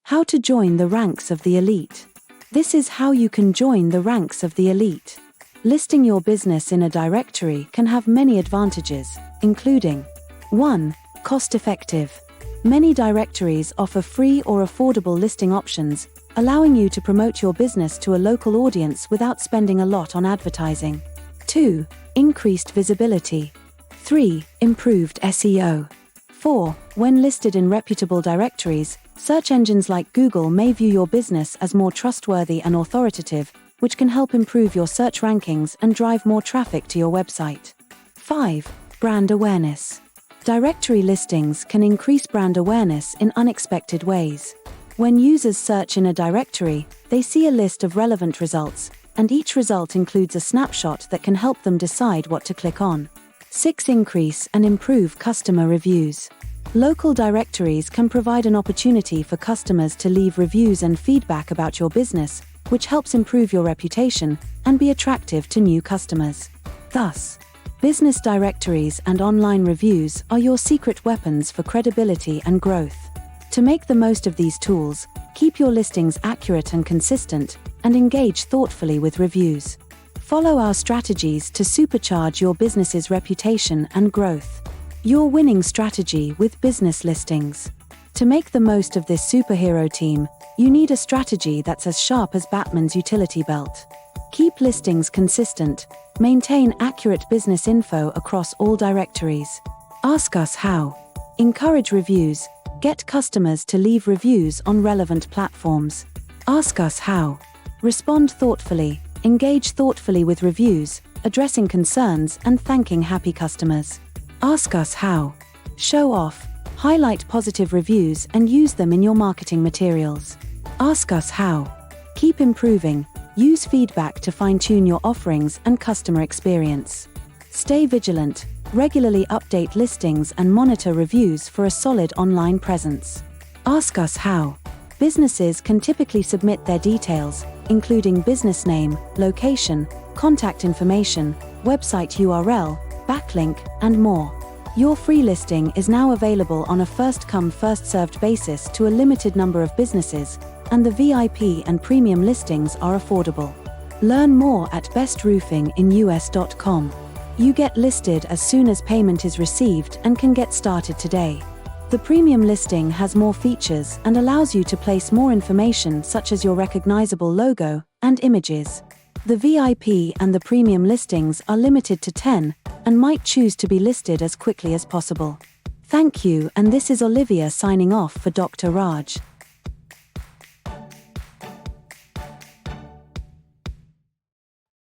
How to join the ranks of the elite. This is how you can join the ranks of the elite. Listing your business in a directory can have many advantages, including 1. Cost-effective. Many directories offer free or affordable listing options, allowing you to promote your business to a local audience without spending a lot on advertising. 2. Increased visibility. 3. Improved SEO. 4. When listed in reputable directories, search engines like Google may view your business as more trustworthy and authoritative, which can help improve your search rankings and drive more traffic to your website. 5. Brand awareness. Directory listings can increase brand awareness in unexpected ways. When users search in a directory, they see a list of relevant results, and each result includes a snapshot that can help them decide what to click on. 6. Increase and improve customer reviews. Local directories can provide an opportunity for customers to leave reviews and feedback about your business, which helps improve your reputation and be attractive to new customers. Thus, business directories and online reviews are your secret weapons for credibility and growth. To make the most of these tools, keep your listings accurate and consistent, and engage thoughtfully with reviews. Follow our strategies to supercharge your business's reputation and growth. Your winning strategy with business listings. To make the most of this superhero team, you need a strategy that's as sharp as Batman's utility belt. Keep listings consistent. Maintain accurate business info across all directories. Ask us how. Encourage reviews. Get customers to leave reviews on relevant platforms. Ask us how. Respond thoughtfully. Engage thoughtfully with reviews, addressing concerns and thanking happy customers. Ask us how. Show off. Highlight positive reviews and use them in your marketing materials. Ask us how. Keep improving. Use feedback to fine-tune your offerings and customer experience. Stay vigilant. Regularly update listings and monitor reviews for a solid online presence. Ask us how. Businesses can typically submit their details, including business name, location, contact information, website URL, backlink, and more. Your free listing is now available on a first-come, first-served basis to a limited number of businesses, and the VIP and premium listings are affordable. Learn more at bestroofinginus.com. You get listed as soon as payment is received and can get started today. The premium listing has more features and allows you to place more information such as your recognizable logo and images. The VIP and the premium listings are limited to 10 and might choose to be listed as quickly as possible. Thank you, and this is Olivia signing off for Dr. Raj.